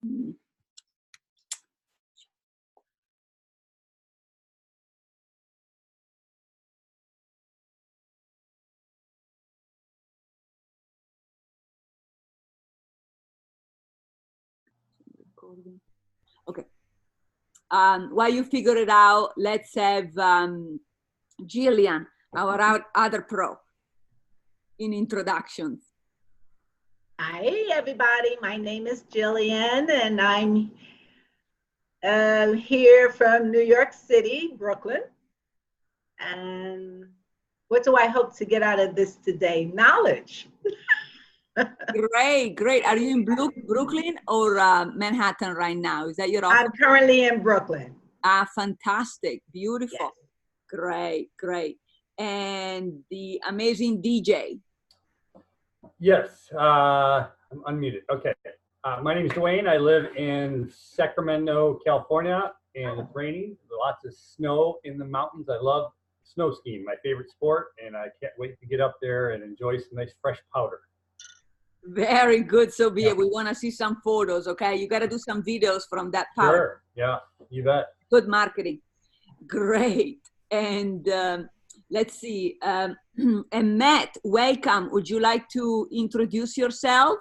Okay. While you figure it out, let's have Jillian, our other pro, in introductions. Hi, everybody. My name is Jillian, and I'm here from New York City, Brooklyn. And what do I hope to get out of this today? Knowledge. Great, great. Are you in Brooklyn or Manhattan right now? Is that your office? I'm currently in Brooklyn. Ah, fantastic. Beautiful. Yes. Great, great. And the amazing DJ. Yes, I'm unmuted. Okay. My name is Dwayne. I live in Sacramento, California, and it's raining. There's lots of snow in the mountains. I love snow skiing, my favorite sport, and I can't wait to get up there and enjoy some nice fresh powder. Very good, Sophia. We want to see some photos, okay? You got to do some videos from that part. Sure, yeah, you bet. Good marketing. Great. And let's see. And Matt, welcome. Would you like to introduce yourself?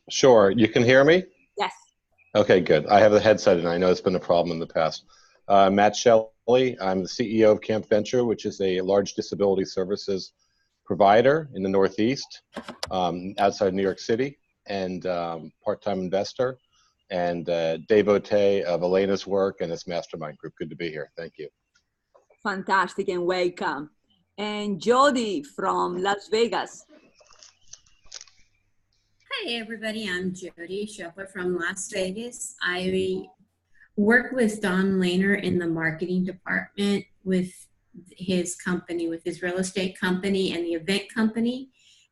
Sure. You can hear me? Yes. Okay, good. I have the headset, and I know it's been a problem in the past. Matt Shelley. I'm the CEO of Camp Venture, which is a large disability services provider in the Northeast, outside New York City, and part-time investor, and devotee of Elena's work and its mastermind group. Good to be here. Thank you. Fantastic, and welcome. And Jody from Las Vegas. Hi, everybody. I'm Jody Scheffler from Las Vegas. I work with Don Lehner in the marketing department with his company, with his real estate company and the event company.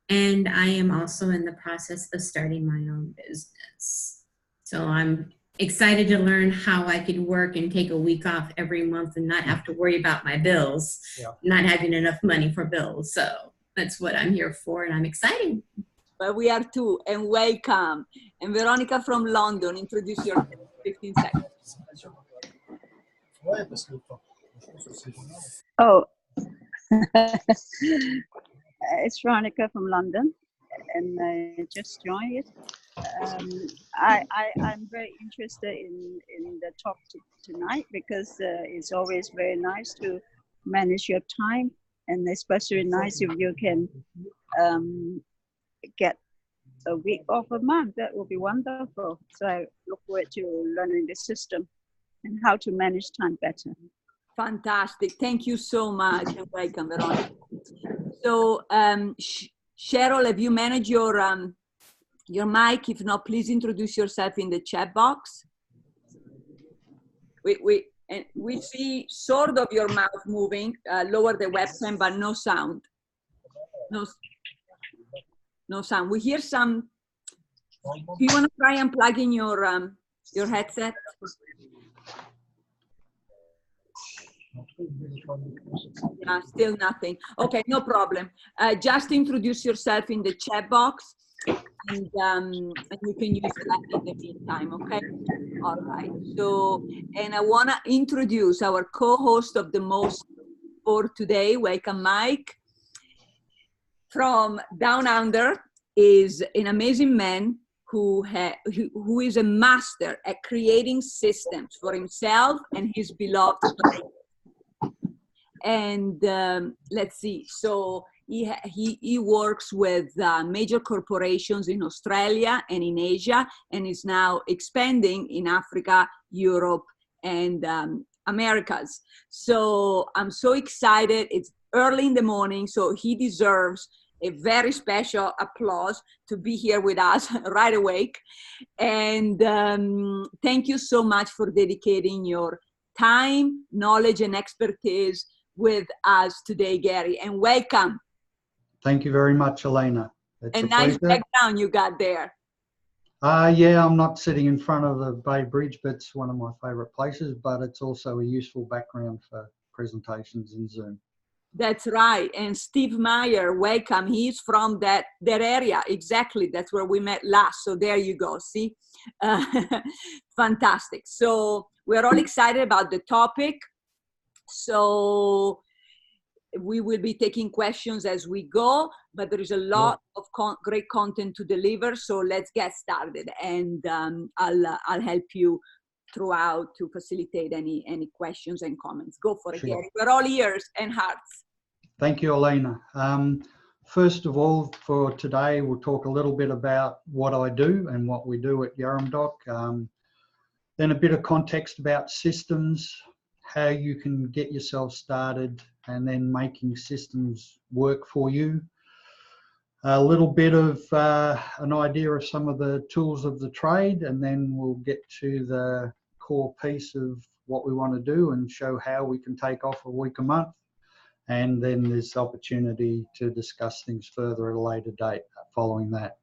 And I am also in the process of starting my own business. So I'm excited to learn how I could work and take a week off every month and not have to worry about my bills, not having enough money for bills. So that's what I'm here for, and I'm excited. Well, we are too, and welcome. And Veronica from London, introduce yourself in 15 seconds. Oh, it's Veronica from London, and I just joined it. I'm very interested in the talk tonight because it's always very nice to manage your time, and especially nice if you can get a week off a month. That would be wonderful. So I look forward to learning the system and how to manage time better. Fantastic. Thank you so much, and welcome, Veronica. So, Cheryl, have you managed your mic? If not, please introduce yourself in the chat box. We see sort of your mouth moving. Lower the webcam, but no sound. No sound. We hear some. Do you want to try unplugging your headset? Still nothing. Okay, no problem. Just introduce yourself in the chat box, and you can use that in the meantime, okay? All right. So, and I want to introduce our co-host of the most for today. Welcome, Mike. From Down Under, is an amazing man who is a master at creating systems for himself and his beloved clients. And let's see, so he works with major corporations in Australia and in Asia, and is now expanding in Africa, Europe, and Americas. So I'm so excited. It's early in the morning, so he deserves a very special applause to be here with us right awake. And thank you so much for dedicating your time, knowledge, and expertise with us today, Gary, and welcome. Thank you very much, Elena. It's a nice background you got there. Yeah, I'm not sitting in front of the Bay Bridge, but it's one of my favorite places, but it's also a useful background for presentations in Zoom. That's right. And Steve Meyer, welcome. He's from that area. Exactly. That's where we met last. So there you go. See? Fantastic. So we're all excited about the topic. So we will be taking questions as we go, but there is a lot of great content to deliver. So let's get started. And I'll help you throughout to facilitate any questions and comments. Go for it, Sure. Gary. We're all ears and hearts. Thank you, Elena. First of all, for today, we'll talk a little bit about what I do and what we do at Yaramdoc. Then a bit of context about systems, how you can get yourself started, and then making systems work for you. A little bit of an idea of some of the tools of the trade, and then we'll get to the core piece of what we want to do and show how we can take off a week a month. And then there's opportunity to discuss things further at a later date following that.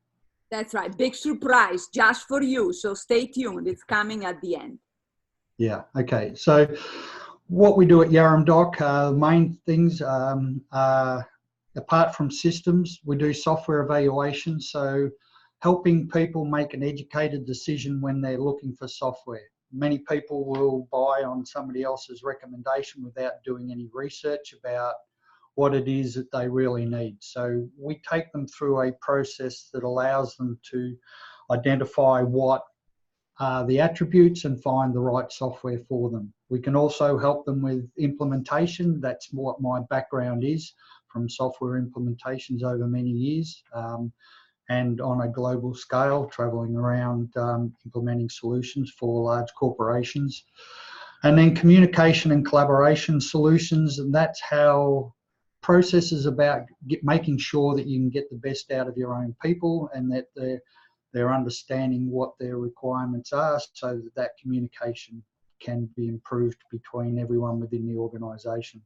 That's right. Big surprise just for you. So stay tuned. It's coming at the end. Yeah. Okay. So what we do at Yaramdoc, main things apart from systems, we do software evaluation. So helping people make an educated decision when they're looking for software. Many people will buy on somebody else's recommendation without doing any research about what it is that they really need. So we take them through a process that allows them to identify what are the attributes and find the right software for them. We can also help them with implementation. That's what my background is, from software implementations over many years. And on a global scale, traveling around implementing solutions for large corporations. And then communication and collaboration solutions, and that's how processes about making sure that you can get the best out of your own people and that they're understanding what their requirements are so that that communication can be improved between everyone within the organisation.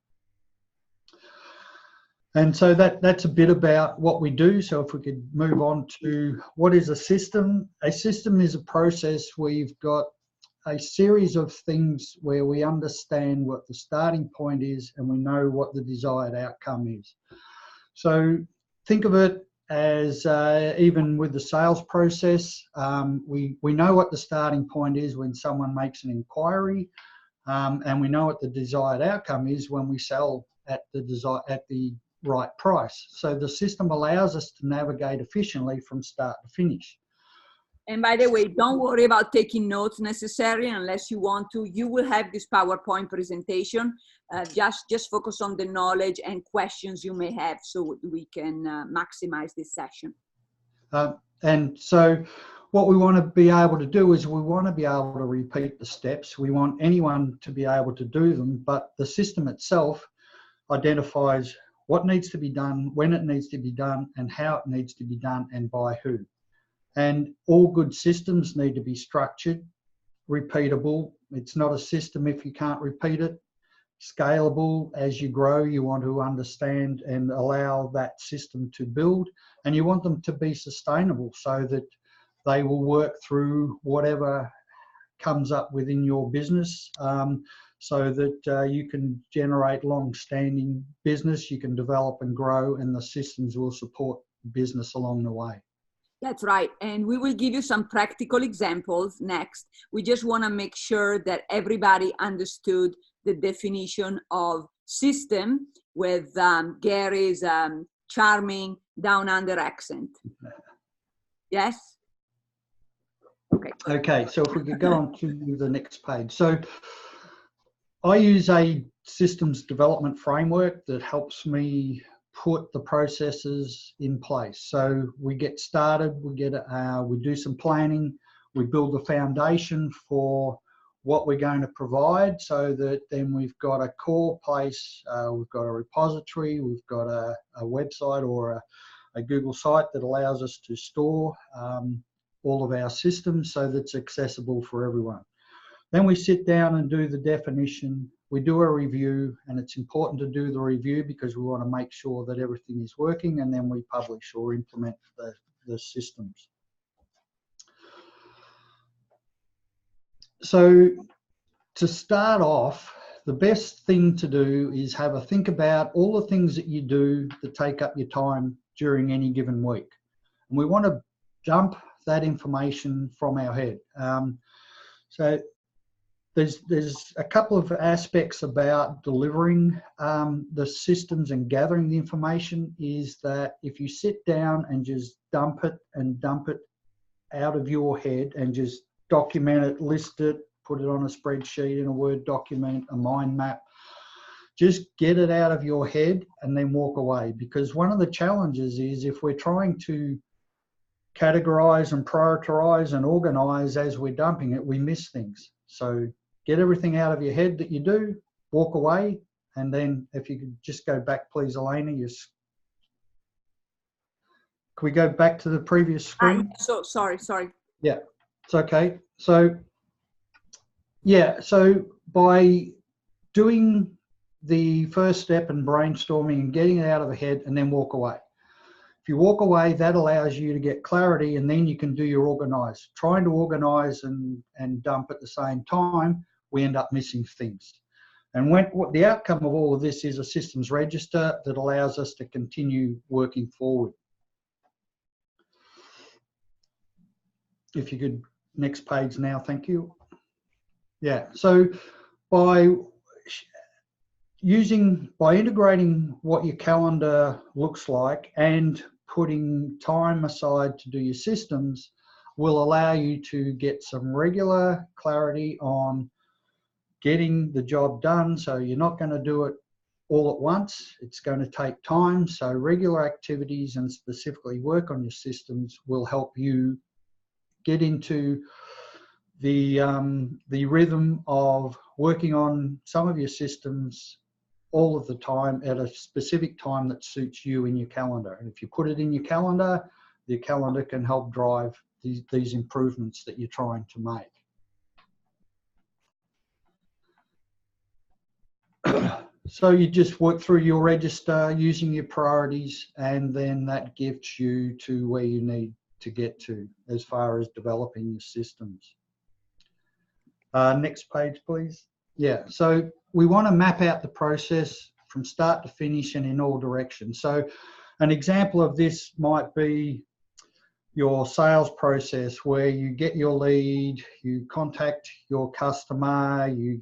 And so that's a bit about what we do. So if we could move on to what is a system. A system is a process where you've got a series of things where we understand what the starting point is and we know what the desired outcome is. So think of it as even with the sales process, we know what the starting point is when someone makes an inquiry, and we know what the desired outcome is when we sell at the right price. So the system allows us to navigate efficiently from start to finish. And by the way, don't worry about taking notes necessarily unless you want to. You will have this PowerPoint presentation. Just focus on the knowledge and questions you may have so we can maximize this session. And so what we want to be able to do is we want to be able to repeat the steps. We want anyone to be able to do them, but the system itself identifies what needs to be done, when it needs to be done, and how it needs to be done, and by who. And all good systems need to be structured, repeatable. It's not a system if you can't repeat it. Scalable. As you grow, you want to understand and allow that system to build, and you want them to be sustainable so that they will work through whatever comes up within your business, so that you can generate long-standing business, you can develop and grow, and the systems will support business along the way. That's right. And we will give you some practical examples next. We just want to make sure that everybody understood the definition of system with Gary's charming down under accent. Yes? Okay. Okay, so if we could go on to the next page. So I use a systems development framework that helps me put the processes in place. So we get started, we do some planning, we build the foundation for what we're going to provide so that then we've got a core place, we've got a repository, we've got a website or a Google site that allows us to store all of our systems so that's accessible for everyone. Then we sit down and do the definition, we do a review, and it's important to do the review because we want to make sure that everything is working, and then we publish or implement the systems. So to start off, the best thing to do is have a think about all the things that you do that take up your time during any given week. And we want to dump that information from our head. So there's a couple of aspects about delivering the systems and gathering the information, is that if you sit down and just dump it out of your head and just document it, list it, put it on a spreadsheet, in a Word document, a mind map, just get it out of your head and then walk away. Because one of the challenges is, if we're trying to categorize and prioritize and organize as we're dumping it, we miss things. So get everything out of your head that you do, walk away, and then if you could just go back, please, Elena. Can we go back to the previous screen? So sorry. Yeah, it's okay. So yeah, so by doing the first step and brainstorming and getting it out of the head, and then walk away. If you walk away, that allows you to get clarity, and then you can do your organize. Trying to organize and dump at the same time, we end up missing things. And what the outcome of all of this is a systems register that allows us to continue working forward. If you could, next page now, thank you. Yeah, so by integrating what your calendar looks like and putting time aside to do your systems, will allow you to get some regular clarity on getting the job done. So you're not going to do it all at once. It's going to take time. So regular activities and specifically work on your systems will help you get into the rhythm of working on some of your systems all of the time at a specific time that suits you in your calendar. And if you put it in your calendar can help drive these improvements that you're trying to make. So you just work through your register using your priorities, and then that gets you to where you need to get to as far as developing your systems. Next page, please. Yeah, so we want to map out the process from start to finish and in all directions. So an example of this might be your sales process, where you get your lead, you contact your customer, you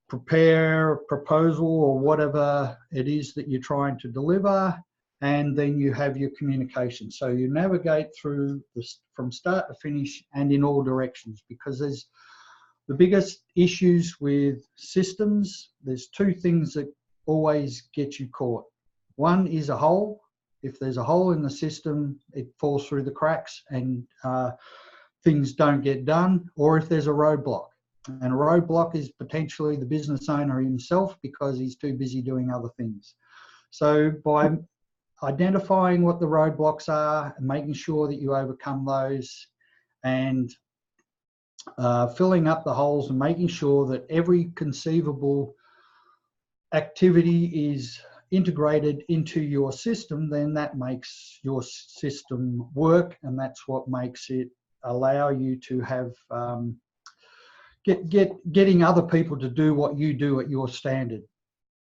prepare a proposal or whatever it is that you're trying to deliver, and then you have your communication. So you navigate through this from start to finish and in all directions, because there's the biggest issues with systems. There's two things that always get you caught. One is a hole. If there's a hole in the system, it falls through the cracks and things don't get done. Or if there's a roadblock. And a roadblock is potentially the business owner himself, because he's too busy doing other things. So by identifying what the roadblocks are and making sure that you overcome those, and filling up the holes and making sure that every conceivable activity is integrated into your system, then that makes your system work, and that's what makes it allow you to have getting other people to do what you do at your standard.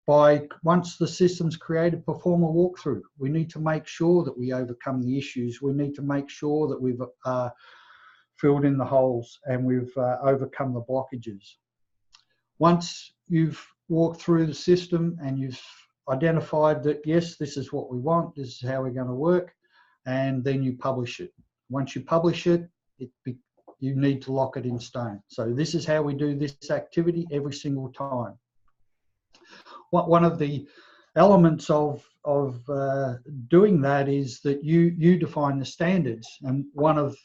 Once the system's created, perform a walkthrough. We need to make sure that we overcome the issues. We need to make sure that we've filled in the holes and we've overcome the blockages. Once you've walked through the system and you've identified that, yes, this is what we want, this is how we're going to work, and then you publish it. Once you publish it, you need to lock it in stone. So this is how we do this activity every single time. One of the elements of doing that is that you define the standards. And one of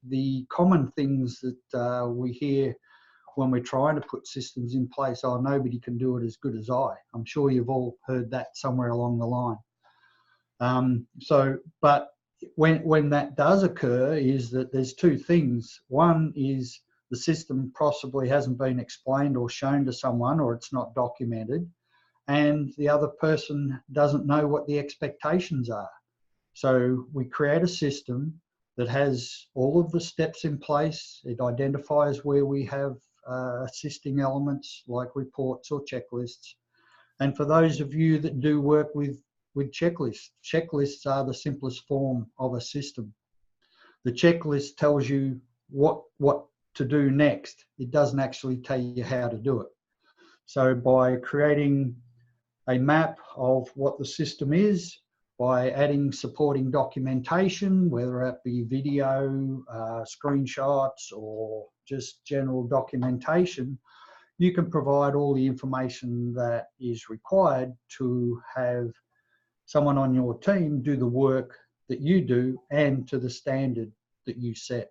the common things that we hear when we're trying to put systems in place, oh, nobody can do it as good as I. I'm sure you've all heard that somewhere along the line. But when that does occur, is that there's two things. One is the system possibly hasn't been explained or shown to someone, or it's not documented, and the other person doesn't know what the expectations are. So we create a system that has all of the steps in place. It identifies where we have assisting elements like reports or checklists. And for those of you that do work with checklists, checklists are the simplest form of a system. The checklist tells you what to do next. It doesn't actually tell you how to do it. So by creating a map of what the system is, by adding supporting documentation, whether it be video, screenshots, or just general documentation, you can provide all the information that is required to have someone on your team do the work that you do and to the standard that you set.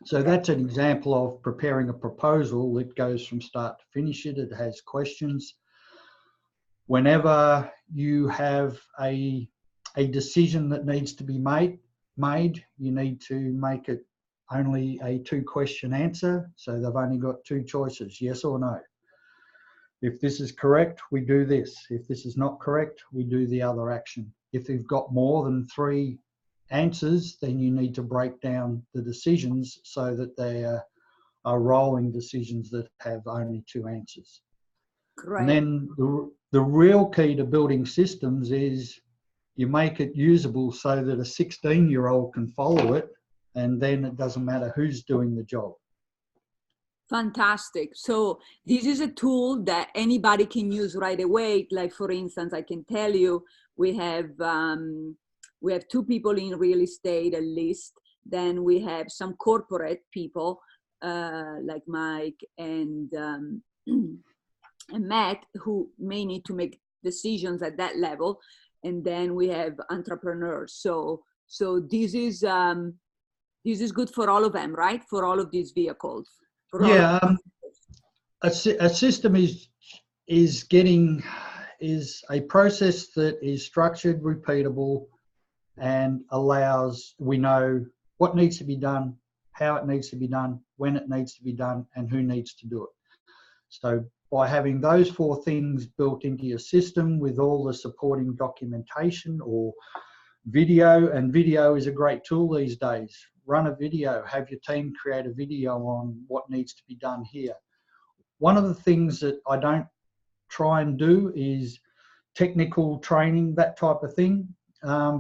So that's an example of preparing a proposal. It goes from start to finish. It has questions. Whenever you have a decision that needs to be made, you need to make it only a 2-question answer. So they've only got 2 choices, yes or no. If this is correct, we do this. If this is not correct, we do the other action. If you've got more than 3 answers, then you need to break down the decisions so that they are rolling decisions that have only 2 answers. Correct. And then the real key to building systems is you make it usable so that a 16-year-old can follow it, and then it doesn't matter who's doing the job. Fantastic. So this is a tool that anybody can use right away. Like, for instance, I can tell you we have 2 people in real estate at least. Then we have some corporate people like Mike and Matt, who may need to make decisions at that level. And then we have entrepreneurs. So this is good for all of them, right? For all of these vehicles. Yeah, a system is a process that is structured, repeatable, and we know what needs to be done, how it needs to be done, when it needs to be done, and who needs to do it. So by having those 4 things built into your system with all the supporting documentation or video, and video is a great tool these days. Run a video, have your team create a video on what needs to be done here. One of the things that I don't try and do is technical training, that type of thing,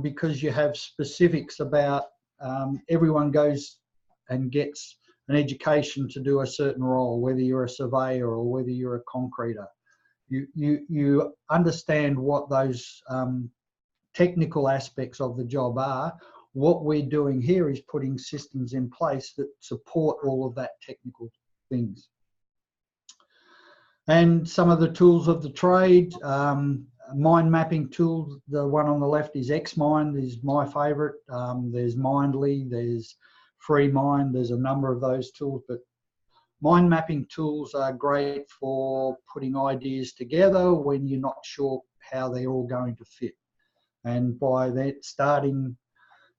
because you have specifics about everyone goes and gets an education to do a certain role, whether you're a surveyor or whether you're a concreter. You understand what those technical aspects of the job are. What we're doing here is putting systems in place that support all of that technical things. And some of the tools of the trade, mind mapping tools, the one on the left is Xmind, is my favorite. There's Mindly, there's FreeMind, there's a number of those tools, but mind mapping tools are great for putting ideas together when you're not sure how they're all going to fit. And by that,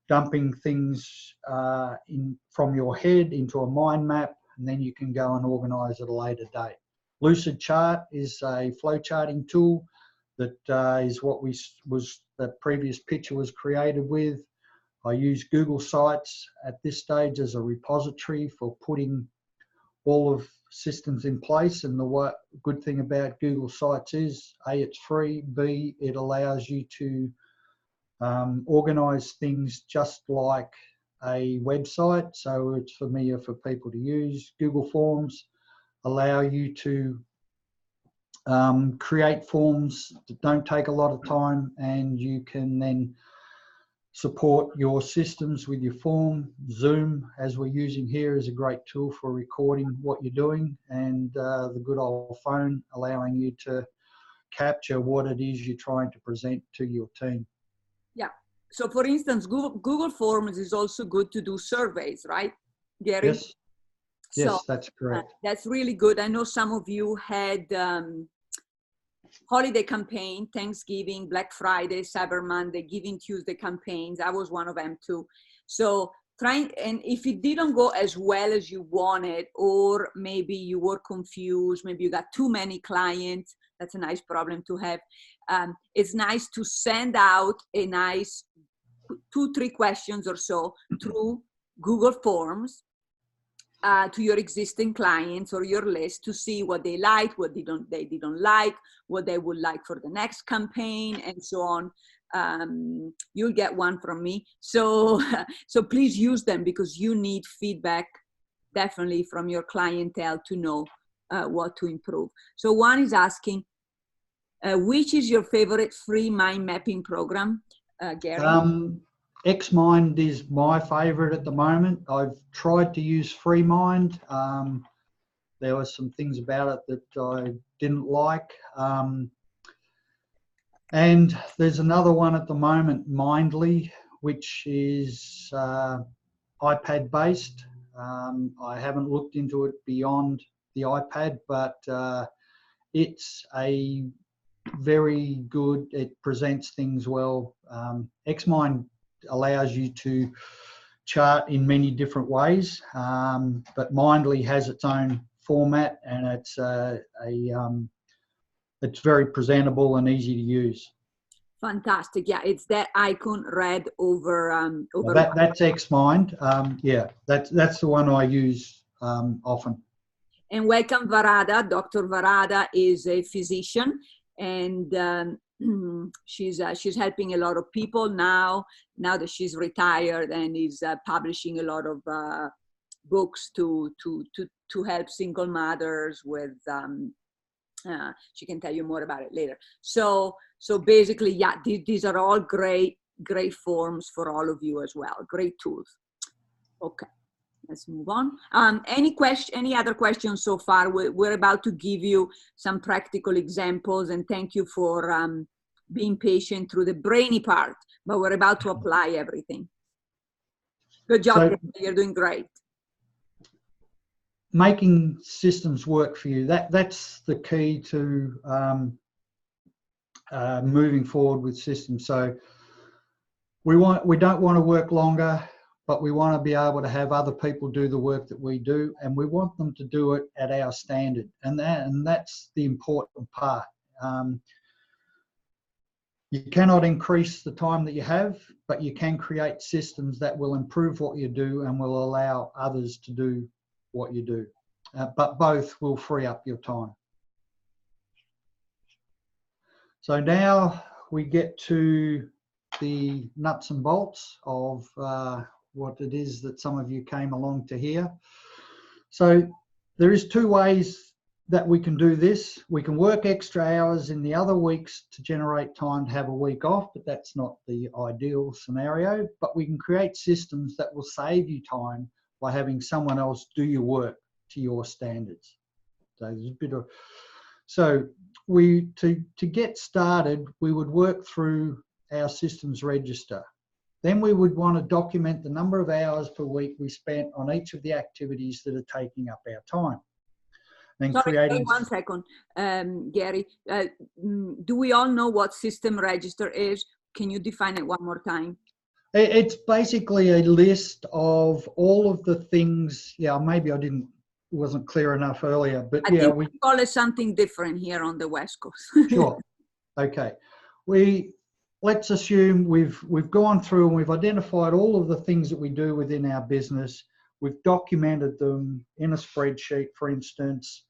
dumping things from your head into a mind map, and then you can go and organise at a later date. Lucid Chart is a flow charting tool that is what the previous picture was created with. I use Google Sites at this stage as a repository for putting all of systems in place. And the good thing about Google Sites is, A, it's free, B, it allows you to organize things just like a website, so it's familiar for people to use. Google Forms allow you to create forms that don't take a lot of time, and you can then support your systems with your form. Zoom, as we're using here, is a great tool for recording what you're doing, and the good old phone allowing you to capture what it is you're trying to present to your team. Yeah. So for instance, Google Forms is also good to do surveys, right, Gary? Yes. Yes, so, that's correct. That's really good. I know some of you had holiday campaign, Thanksgiving, Black Friday, Cyber Monday, Giving Tuesday campaigns. I was one of them too. So and if it didn't go as well as you wanted, or maybe you were confused, maybe you got too many clients, that's a nice problem to have. It's nice to send out a nice 2-3 questions or so through Google Forms. to your existing clients or your list to see what they like, what they didn't like, what they would like for the next campaign, and so on. You'll get one from me. So, so please use them, because you need feedback definitely from your clientele to know what to improve. So one is asking, which is your favorite free mind mapping program, Gary? Xmind is my favorite at the moment. I've tried to use FreeMind. There were some things about it that I didn't like. And there's another one at the moment, Mindly, which is iPad based. I haven't looked into it beyond the iPad, but it's a very good, it presents things well. Xmind allows you to chart in many different ways, but Mindly has its own format, and it's very presentable and easy to use. Fantastic. Yeah, it's that icon red over that's Xmind. Yeah, that's the one I use often. And welcome Varada. Dr. Varada is a physician, and she's helping a lot of people now that she's retired, and is publishing a lot of books to help single mothers with. She can tell you more about it later. So basically, yeah, these are all great forms for all of you as well. Great tools. Okay, let's move on. Any other questions so far? We're about to give you some practical examples, and thank you for being patient through the brainy part, but we're about to apply everything. Good job, you're doing great. Making systems work for you, that's the key to moving forward with systems. So we don't want to work longer, but we want to be able to have other people do the work that we do, and we want them to do it at our standard, and that's the important part. You cannot increase the time that you have, but you can create systems that will improve what you do and will allow others to do what you do, but both will free up your time. So now we get to the nuts and bolts of what it is that some of you came along to hear. So there is two ways that we can do this. We can work extra hours in the other weeks to generate time to have a week off, but that's not the ideal scenario. But we can create systems that will save you time by having someone else do your work to your standards. So there's a bit of, so to get started, we would work through our systems register. Then we would want to document the number of hours per week we spent on each of the activities that are taking up our time. Then Sorry, 1 second, Gary. Do we all know what system register is? Can you define it one more time? It's basically a list of all of the things. Yeah, maybe I wasn't clear enough earlier, but I think we call it something different here on the West Coast. Sure. Okay. Let's assume we've gone through and we've identified all of the things that we do within our business. We've documented them in a spreadsheet, for instance,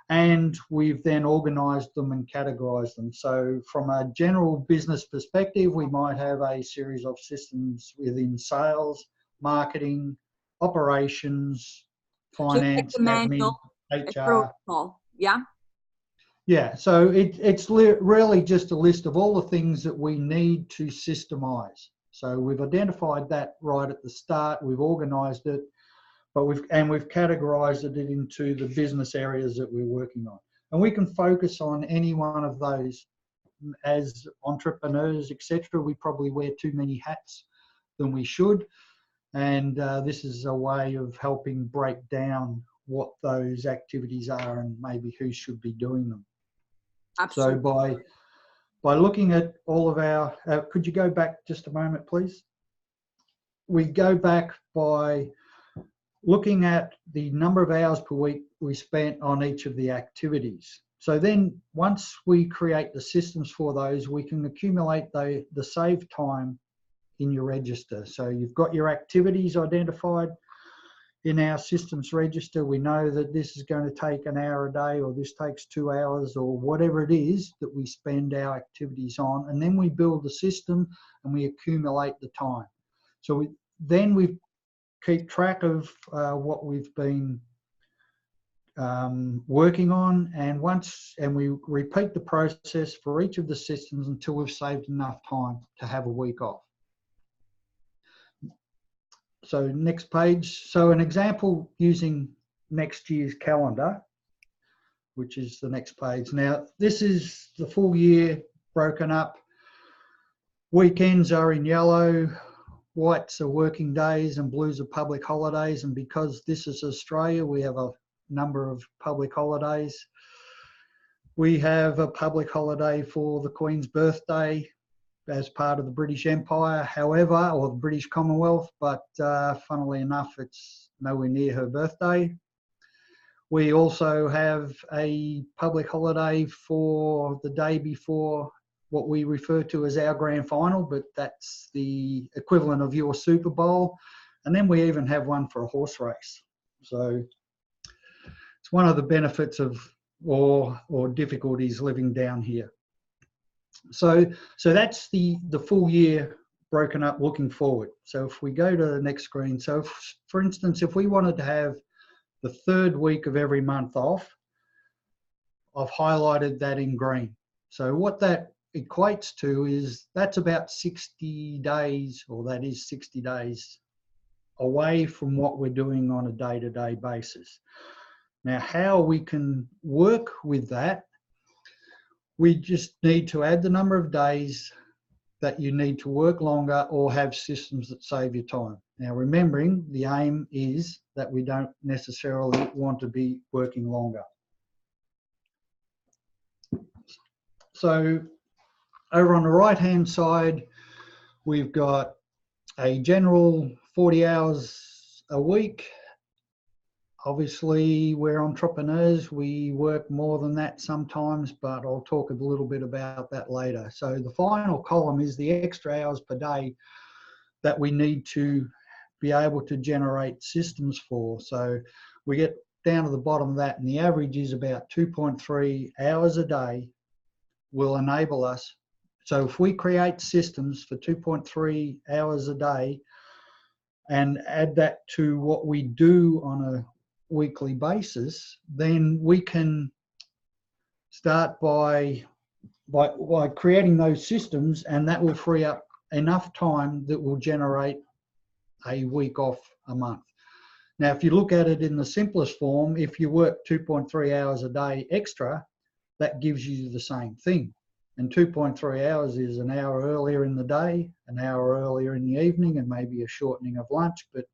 and we've then organized them and categorized them. So from a general business perspective, we might have a series of systems within sales, marketing, operations, finance, admin, HR. Yeah. Yeah, so it's really just a list of all the things that we need to systemize. So we've identified that right at the start, we've organized it, but we've categorized it into the business areas that we're working on. And we can focus on any one of those. As entrepreneurs, etc., we probably wear too many hats than we should. And this is a way of helping break down what those activities are and maybe who should be doing them. Absolutely. So by looking at all of our, could you go back just a moment, please? We go back by looking at the number of hours per week we spent on each of the activities. So then once we create the systems for those, we can accumulate the save time in your register. So you've got your activities identified, in our systems register. We know that this is going to take an hour a day, or this takes 2 hours, or whatever it is that we spend our activities on. And then we build the system and we accumulate the time. So we keep track of what we've been working on, and we repeat the process for each of the systems until we've saved enough time to have a week off. So next page. So an example using next year's calendar, which is the next page. Now, this is the full year broken up. Weekends are in yellow, whites are working days, and blues are public holidays. And because this is Australia, we have a number of public holidays. We have a public holiday for the Queen's birthday as part of the British Empire, however, or the British Commonwealth, but funnily enough, it's nowhere near her birthday. We also have a public holiday for the day before what we refer to as our grand final, but that's the equivalent of your Super Bowl. And then we even have one for a horse race. So it's one of the benefits of or difficulties living down here. So that's the full year broken up looking forward. So if we go to the next screen, so if, for instance, if we wanted to have the third week of every month off, I've highlighted that in green. So what that equates to is that's about 60 days, or that is 60 days away from what we're doing on a day-to-day basis. Now, how we can work with that, we just need to add the number of days that you need to work longer or have systems that save you time. Now, remembering the aim is that we don't necessarily want to be working longer. So over on the right-hand side, we've got a general 40 hours a week. Obviously, we're entrepreneurs. We work more than that sometimes, but I'll talk a little bit about that later. So the final column is the extra hours per day that we need to be able to generate systems for. So we get down to the bottom of that, and the average is about 2.3 hours a day will enable us. So if we create systems for 2.3 hours a day and add that to what we do on a weekly basis, then we can start by creating those systems, and that will free up enough time that will generate a week off a month. Now, if you look at it in the simplest form, if you work 2.3 hours a day extra, that gives you the same thing. And 2.3 hours is an hour earlier in the day, an hour earlier in the evening, and maybe a shortening of lunch. But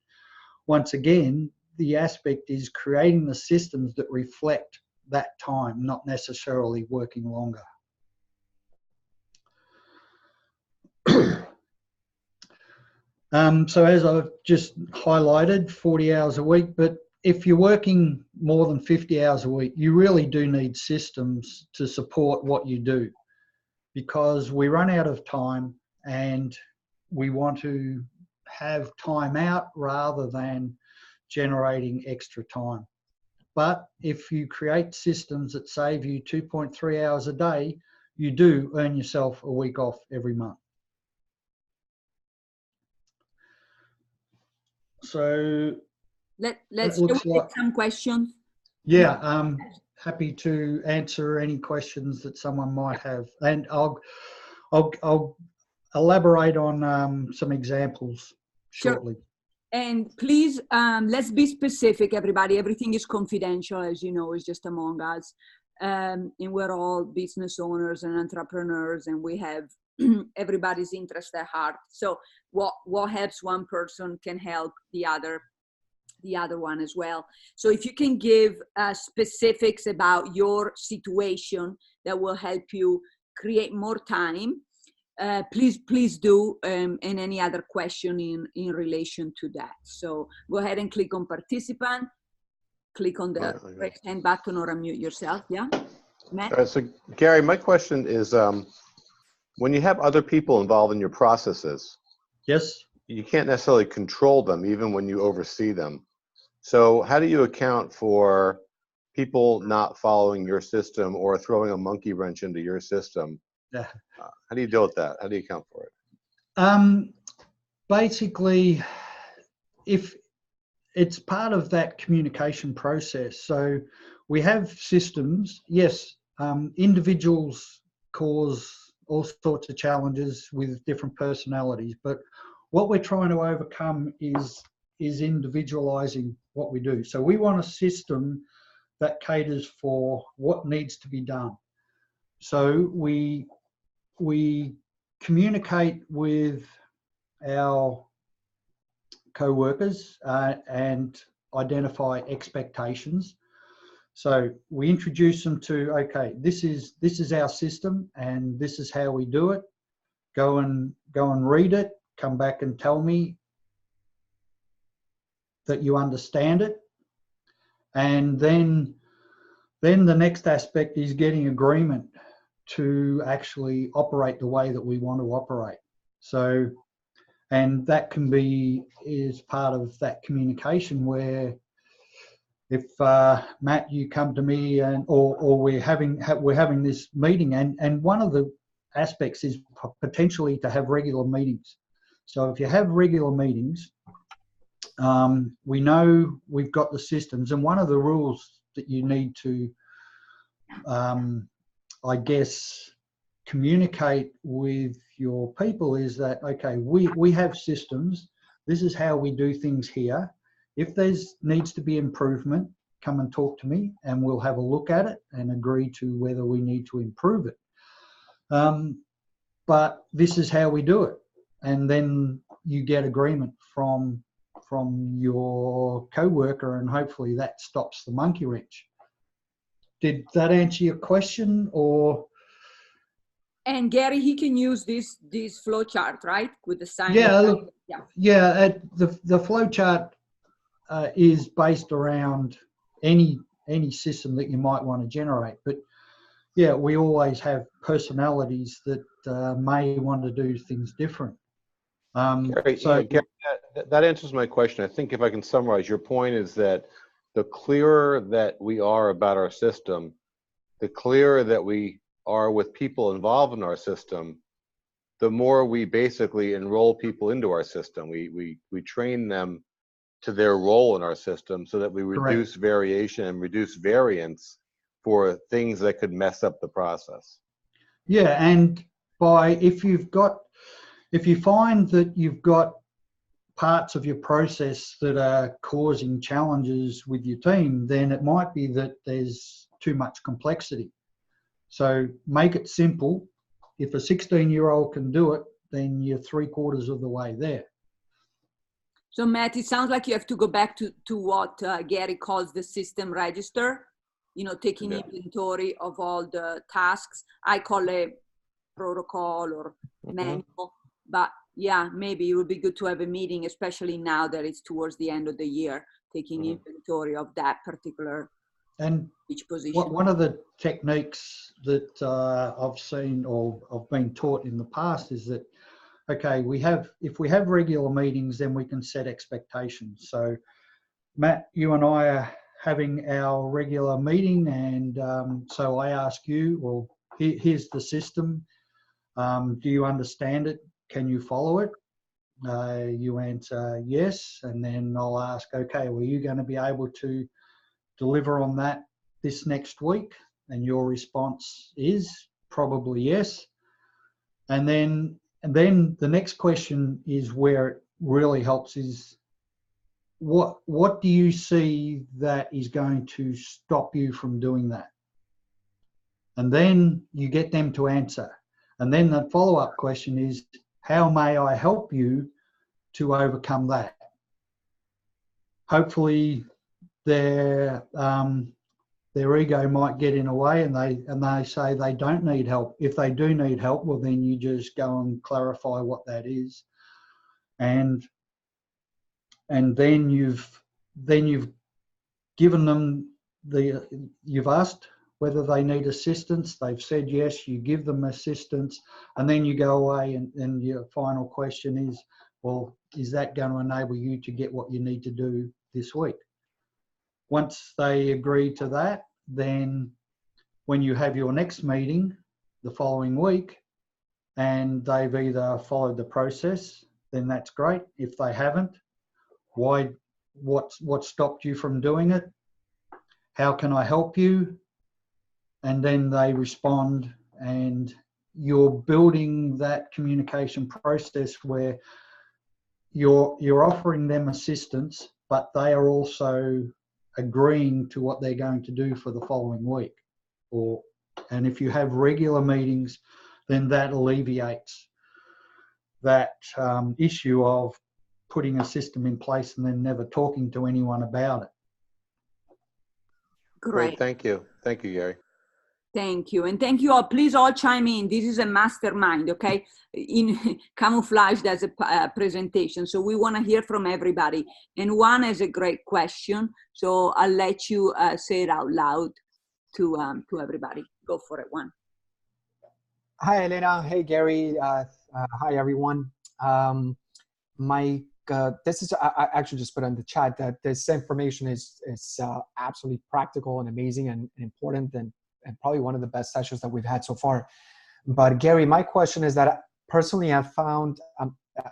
once again, the aspect is creating the systems that reflect that time, not necessarily working longer. So as I've just highlighted, 40 hours a week, but if you're working more than 50 hours a week, you really do need systems to support what you do, because we run out of time and we want to have time out rather than generating extra time. But if you create systems that save you 2.3 hours a day, you do earn yourself a week off every month. So let's take some questions. Yeah, happy to answer any questions that someone might have, and I'll elaborate on some examples shortly. Sure. And please, let's be specific, everybody. Everything is confidential, as you know, it's just among us. And we're all business owners and entrepreneurs, and we have everybody's interest at heart. So what helps one person can help the other one as well. So if you can give specifics about your situation that will help you create more time, please do, and any other question in relation to that. So go ahead and click on participant, click on the raise hand button or unmute yourself. Yeah, Matt? All right, so Gary, my question is, when you have other people involved in your processes, yes, you can't necessarily control them even when you oversee them. So how do you account for people not following your system or throwing a monkey wrench into your system? Yeah. How do you deal with that? How do you account for it? Basically, if it's part of that communication process. So we have systems, yes, individuals cause all sorts of challenges with different personalities, but what we're trying to overcome is individualizing what we do. So we want a system that caters for what needs to be done. So we communicate with our co-workers and identify expectations. So we introduce them to, okay, this is our system and this is how we do it. Go and read it, come back and tell me that you understand it. And then the next aspect is getting agreement to actually operate the way that we want to operate. So, and that can be is part of that communication where if Matt, you come to me and or we're having this meeting, and one of the aspects is potentially to have regular meetings. So if you have regular meetings, we know we've got the systems, and one of the rules that you need to, I guess, communicate with your people is that, okay, we have systems. This is how we do things here. If there's needs to be improvement, come and talk to me and we'll have a look at it and agree to whether we need to improve it. But this is how we do it. And then you get agreement from your co-worker, and hopefully that stops the monkey wrench. Did that answer your question? Or? And Gary, he can use this flow chart, right? With the sign. Yeah, the flow chart is based around any system that you might want to generate. But yeah, we always have personalities that may want to do things different. Gary, that answers my question. I think if I can summarize, your point is that the clearer that we are about our system, the clearer that we are with people involved in our system, the more we basically enroll people into our system. We train them to their role in our system so that we reduce variation and reduce variance for things that could mess up the process. Yeah, and if you find that you've got parts of your process that are causing challenges with your team, then it might be that there's too much complexity. So make it simple. If a 16-year-old can do it, then you're 3/4 of the way there. So Matt, it sounds like you have to go back to what Gary calls the system register, taking inventory of all the tasks. I call it protocol or manual, but yeah, maybe it would be good to have a meeting, especially now that it's towards the end of the year, taking inventory of that particular each position. One of the techniques that I've seen or I've been taught in the past is that, okay, if we have regular meetings, then we can set expectations. So Matt, you and I are having our regular meeting, and so I ask you, well, here's the system. Do you understand it? Can you follow it? You answer yes, and then I'll ask, okay, well, are you going to be able to deliver on that this next week? And your response is probably yes. And then the next question is where it really helps is, what do you see that is going to stop you from doing that? And then you get them to answer. And then the follow-up question is, how may I help you to overcome that? Hopefully their ego might get in the way, and they say they don't need help. If they do need help, well, then you just go and clarify what that is, and then you've given them you've asked whether they need assistance. They've said yes, you give them assistance, and then you go away and your final question is, well, is that going to enable you to get what you need to do this week? Once they agree to that, then when you have your next meeting the following week and they've either followed the process, then that's great. If they haven't, what stopped you from doing it? How can I help you? And then they respond, and you're building that communication process where you're offering them assistance, but they are also agreeing to what they're going to do for the following week. And if you have regular meetings, then that alleviates that issue of putting a system in place and then never talking to anyone about it. Great. Thank you. Thank you, Gary. Thank you. And thank you all. Please all chime in. This is a mastermind, okay? In camouflaged as a presentation. So we want to hear from everybody. And Juan has a great question. So I'll let you say it out loud to everybody. Go for it, Juan. Hi, Elena. Hey, Gary. Hi, everyone. This is, I actually just put in the chat that this information is absolutely practical and amazing and important and probably one of the best sessions that we've had so far. But Gary, my question is that personally I've found,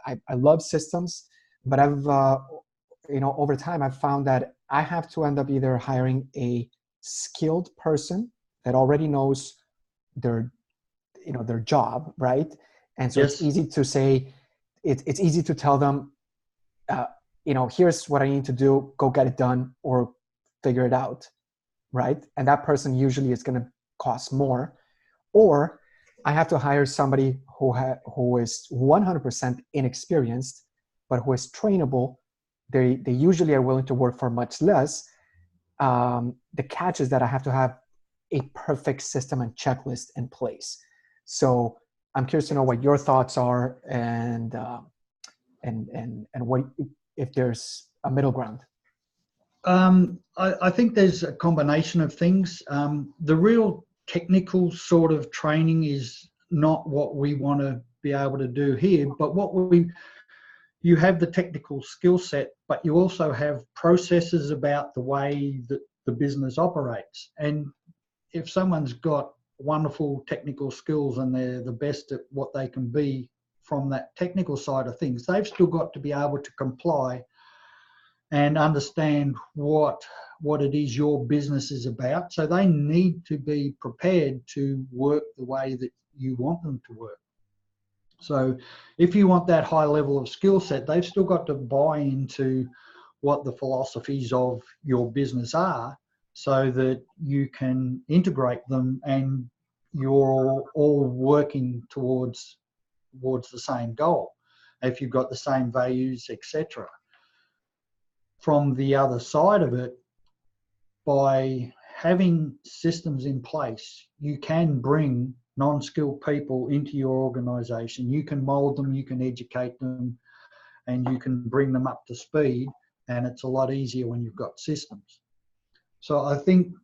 I love systems, but I've, over time I've found that I have to end up either hiring a skilled person that already knows their job, right? And so It's easy to say, it's easy to tell them, here's what I need to do, go get it done or figure it out, right? And that person usually is going to cost more. Or I have to hire somebody who is 100% inexperienced, but who is trainable. They usually are willing to work for much less. The catch is that I have to have a perfect system and checklist in place. So I'm curious to know what your thoughts are and what, if there's a middle ground. I think there's a combination of things. The real technical sort of training is not what we want to be able to do here, but you have the technical skill set, but you also have processes about the way that the business operates. And if someone's got wonderful technical skills and they're the best at what they can be from that technical side of things, they've still got to be able to comply and understand what it is your business is about. So they need to be prepared to work the way that you want them to work. So if you want that high level of skill set, they've still got to buy into what the philosophies of your business are so that you can integrate them and you're all working towards the same goal. If you've got the same values, etc. From the other side of it, by having systems in place, you can bring non-skilled people into your organization. You can mold them, you can educate them, and you can bring them up to speed. And it's a lot easier when you've got systems. So I think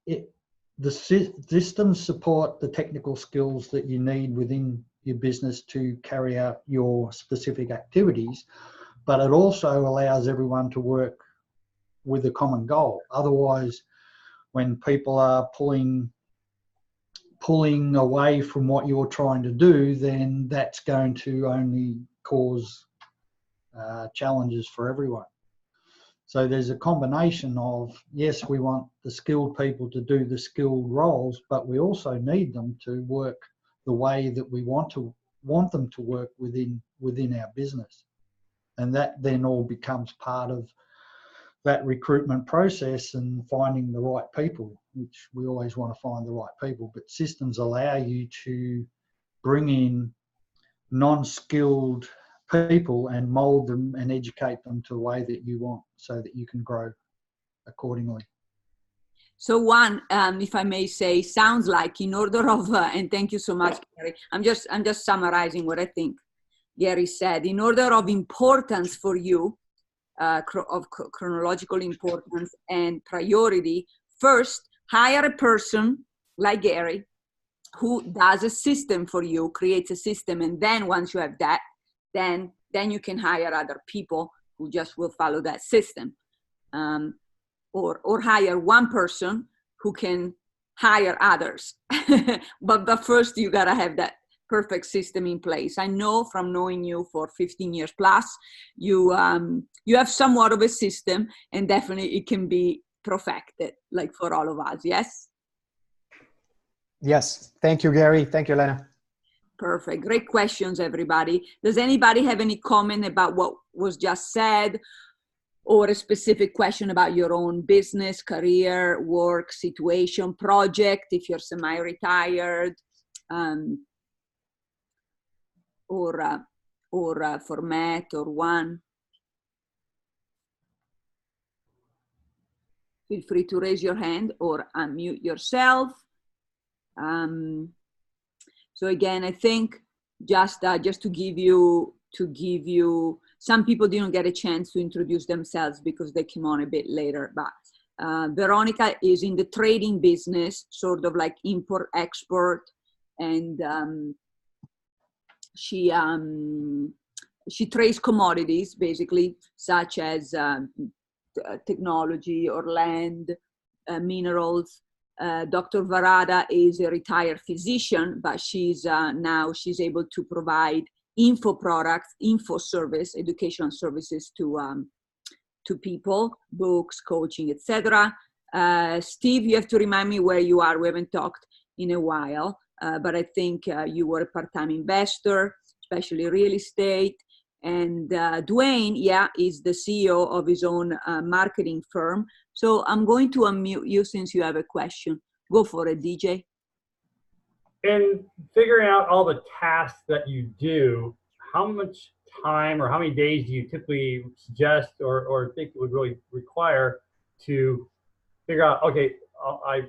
the systems support the technical skills that you need within your business to carry out your specific activities, but it also allows everyone to work with a common goal. Otherwise, when people are pulling away from what you're trying to do, then that's going to only cause challenges for everyone. So there's a combination of, yes, we want the skilled people to do the skilled roles, but we also need them to work the way that we want them to work within our business. And that then all becomes part of that recruitment process and finding the right people, which we always want to find the right people. But systems allow you to bring in non-skilled people and mold them and educate them to the way that you want so that you can grow accordingly. So Juan, if I may say, sounds like in order of, and thank you so much, Gary. I'm just summarizing what I think Gary said. In order of importance for you, of chronological importance and priority, first, hire a person like Gary who does a system for you, creates a system, and then once you have that, then you can hire other people who just will follow that system. or hire one person who can hire others. but first you gotta have that perfect system in place. I know from knowing you for 15 years plus, you have somewhat of a system, and definitely it can be perfected, like for all of us. Yes. Yes. Thank you, Gary. Thank you, Elena. Perfect. Great questions, everybody. Does anybody have any comment about what was just said, or a specific question about your own business, career, work, situation, project, if you're semi-retired, or for Matt or Juan? Feel free to raise your hand or unmute yourself. So again, I think just to give you, some people didn't get a chance to introduce themselves because they came on a bit later, but Veronica is in the trading business, sort of like import-export, and she trades commodities, basically, such as technology or land, minerals. Dr. Varada is a retired physician, but she's able to provide info products, info service, educational services to people, books, coaching, etc. Steve, you have to remind me where you are. We haven't talked in a while, but I think you were a part-time investor, especially real estate. And Dwayne, yeah, is the CEO of his own marketing firm. So I'm going to unmute you since you have a question. Go for it, DJ. In figuring out all the tasks that you do, how much time or how many days do you typically suggest or think it would really require to figure out, okay,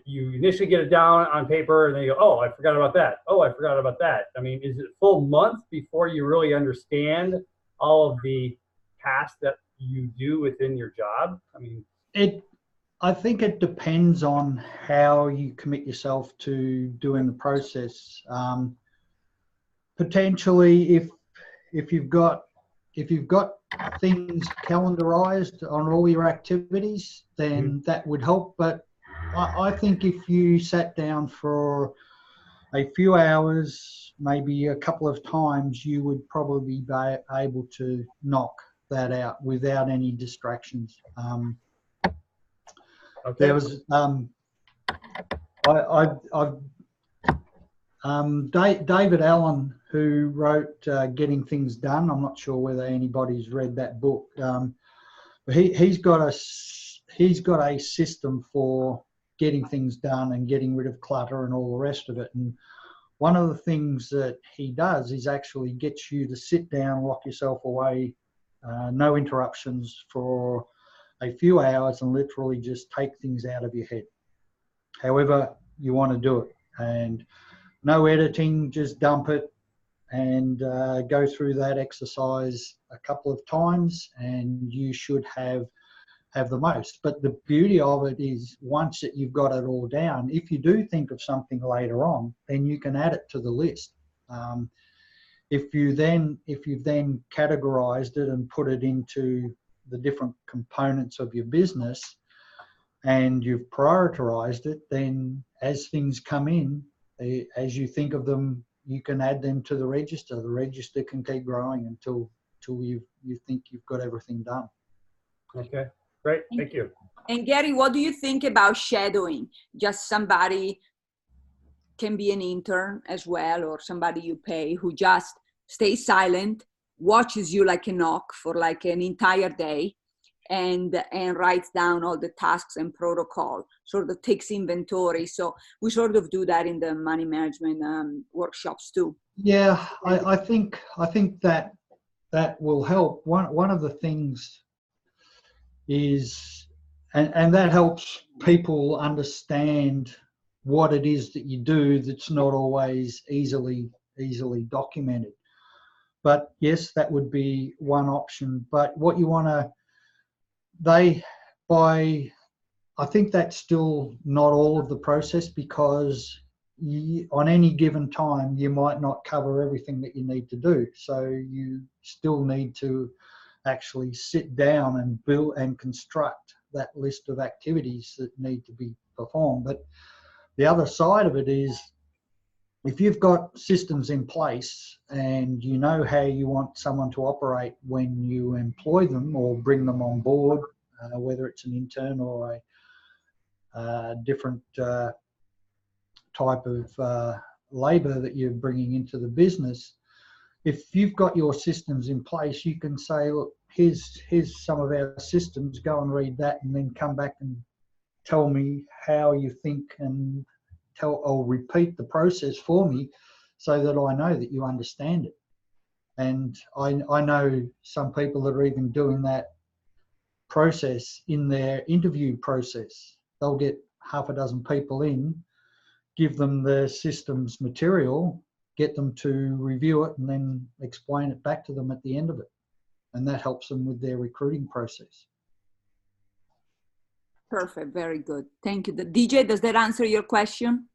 you initially get it down on paper and then you go, oh, I forgot about that. Oh, I forgot about that. I mean, is it a full month before you really understand all of the tasks that you do within your job? I mean, I think it depends on how you commit yourself to doing the process. Potentially, if you've got things calendarized on all your activities, then that would help. But I think if you sat down for a few hours, maybe a couple of times, you would probably be able to knock that out without any distractions. okay. There was David Allen, who wrote Getting Things Done. I'm not sure whether anybody's read that book. He's got a system for getting things done and getting rid of clutter and all the rest of it. And one of the things that he does is actually gets you to sit down, lock yourself away, no interruptions for a few hours, and literally just take things out of your head, however you want to do it. And no editing, just dump it and go through that exercise a couple of times, and you should have the most. But the beauty of it is, once that you've got it all down, if you do think of something later on, then you can add it to the list. If you've then categorized it and put it into the different components of your business and you've prioritized it, then as things come in, as you think of them, you can add them to the register. The register can keep growing until you think you've got everything done. Okay, great, thank you. And Gary, what do you think about shadowing? Just somebody can be an intern as well, or somebody you pay who just stays silent, watches you like a knock for like an entire day, and writes down all the tasks and protocol, sort of takes inventory. So we sort of do that in the money management workshops too. Yeah, I think that will help. One of the things is, and that helps people understand what it is that you do that's not always easily documented. But yes, that would be one option. But what you want to, I think that's still not all of the process, because on any given time, you might not cover everything that you need to do. So you still need to actually sit down and build and construct that list of activities that need to be performed. But the other side of it is, if you've got systems in place and you know how you want someone to operate when you employ them or bring them on board, whether it's an intern or a different type of labour that you're bringing into the business, if you've got your systems in place, you can say, look, here's some of our systems, go and read that, and then come back and tell me how you think, and or repeat the process for me so that I know that you understand it. And I know some people that are even doing that process in their interview process. They'll get half a dozen people in, give them the systems material, get them to review it, and then explain it back to them at the end of it. And that helps them with their recruiting process. Perfect, very good. Thank you. DJ, does that answer your question?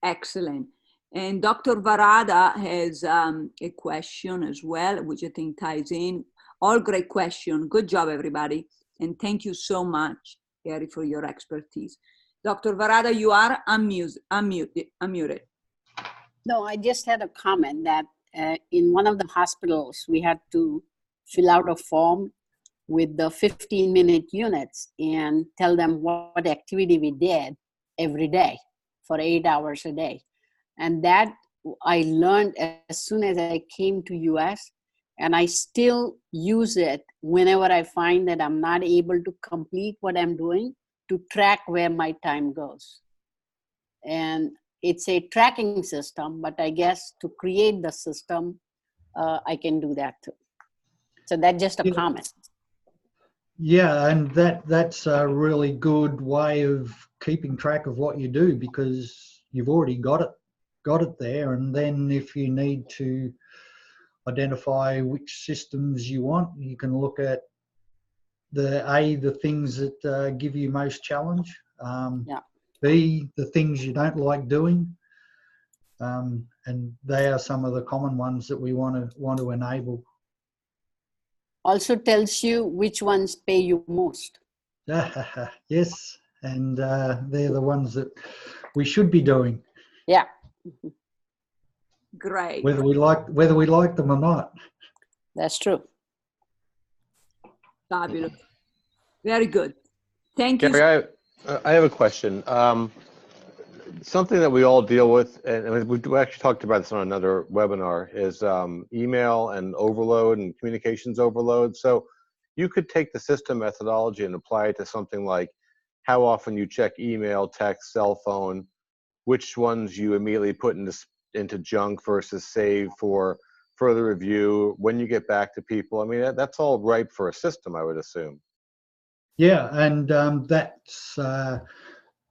Excellent. And Dr. Varada has a question as well, which I think ties in. All great question. Good job, everybody. And thank you so much, Gary, for your expertise. Dr. Varada, you are unmuted. No, I just had a comment that in one of the hospitals, we had to fill out a form with the 15-minute units and tell them what activity we did every day for 8 hours a day. And that I learned as soon as I came to US, and I still use it whenever I find that I'm not able to complete what I'm doing, to track where my time goes. And it's a tracking system, but I guess to create the system, I can do that too. So that's just a comment. Yeah, and that's a really good way of keeping track of what you do, because you've already got it there. And then if you need to identify which systems you want, you can look at the things that give you most challenge, B, the things you don't like doing, and they are some of the common ones that we want to enable. Also tells you which ones pay you most. Yes, and they're the ones that we should be doing. Yeah. Great. Whether we like them or not. That's true. Fabulous. Very good. Thank you. Gary, I have a question. Something that we all deal with, and we actually talked about this on another webinar, is email and overload and communications overload. So you could take the system methodology and apply it to something like how often you check email, text, cell phone, which ones you immediately put into junk versus save for further review, when you get back to people. I mean, that's all ripe for a system, I would assume. Yeah, and that's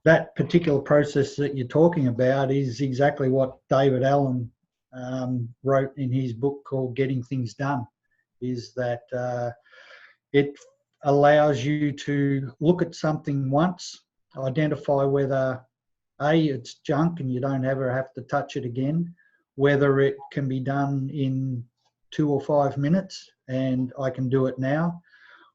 that particular process that you're talking about is exactly what David Allen wrote in his book called Getting Things Done, is that it allows you to look at something once, identify whether A, it's junk and you don't ever have to touch it again, whether it can be done in 2 or 5 minutes and I can do it now,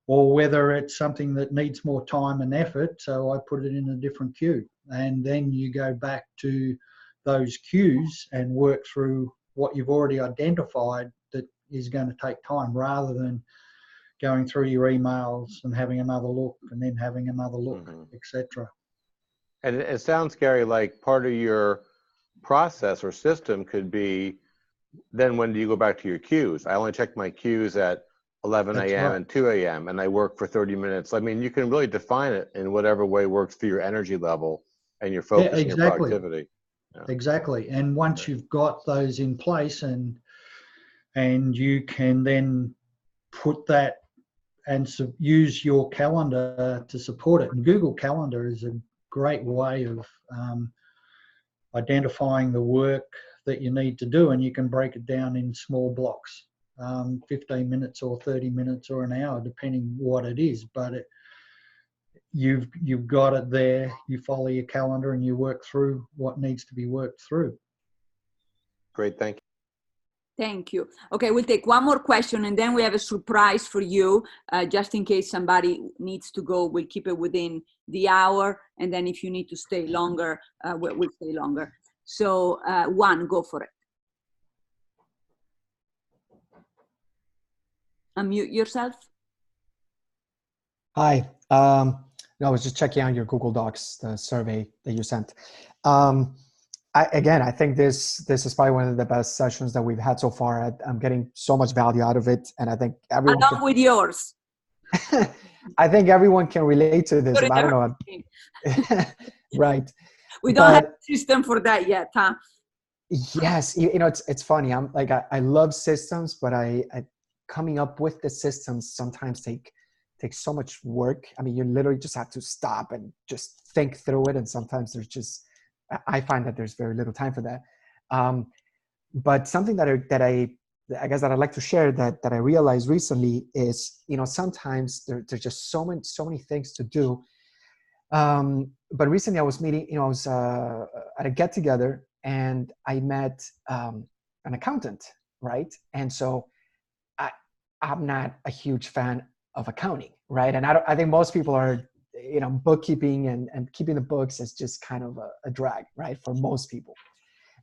or whether it's something that needs more time and effort, so I put it in a different queue. And then you go back to those queues and work through what you've already identified that is going to take time, rather than going through your emails and having another look and then having another look, etc. And it sounds, Gary, like part of your process or system could be, then when do you go back to your queues? I only check my queues at 11 a.m. and 2 a.m. and I work for 30 minutes. I mean, you can really define it in whatever way works for your energy level and your focus and your productivity. Yeah. Exactly. And once you've got those in place, and you can then put that and use your calendar to support it. And Google Calendar is a great way of identifying the work that you need to do, and you can break it down in small blocks. 15 minutes or 30 minutes or an hour, depending what it is, but you've got it there. You follow your calendar and you work through what needs to be worked through. Great, thank you. Thank you. Okay, we'll take one more question and then we have a surprise for you, just in case somebody needs to go. We'll keep it within the hour, and then if you need to stay longer, we'll stay longer. So Juan, go for it. Unmute yourself. Hi. No, I was just checking out your Google Docs, the survey that you sent. I think this is probably one of the best sessions that we've had so far. I'm getting so much value out of it, and I think everyone along with yours. I think everyone can relate to this. I don't know. Right. We don't have a system for that yet, huh? Yes. You know, it's funny. I'm like, I love systems, but I coming up with the systems sometimes takes so much work. I mean, you literally just have to stop and just think through it. And sometimes I find that there's very little time for that. But something that I guess that I'd like to share that I realized recently is, you know, sometimes there's just so many things to do. But recently I was meeting, you know, I was at a get together and I met an accountant, right? And so I'm not a huge fan of accounting, right? And I think most people are, you know, bookkeeping and keeping the books is just kind of a drag, right? For most people.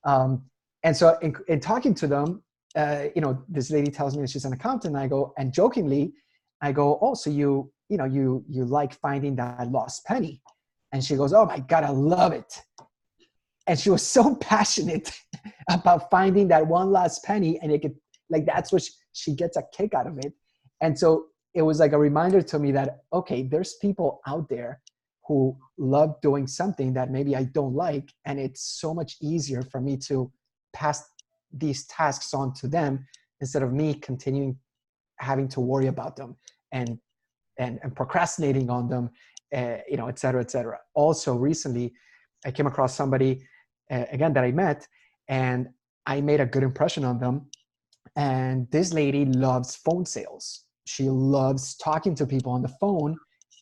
And so in talking to them, you know, this lady tells me that she's an accountant, and I go, and jokingly, I go, oh, so you like finding that lost penny? And she goes, oh my God, I love it. And she was so passionate about finding that one lost penny, and it could, like, that's what she gets a kick out of it. And so it was like a reminder to me that, okay, there's people out there who love doing something that maybe I don't like. And it's so much easier for me to pass these tasks on to them instead of me continuing having to worry about them and procrastinating on them, you know, et cetera, et cetera. Also recently, I came across somebody, again, that I met, and I made a good impression on them. And this lady loves phone sales. She loves talking to people on the phone,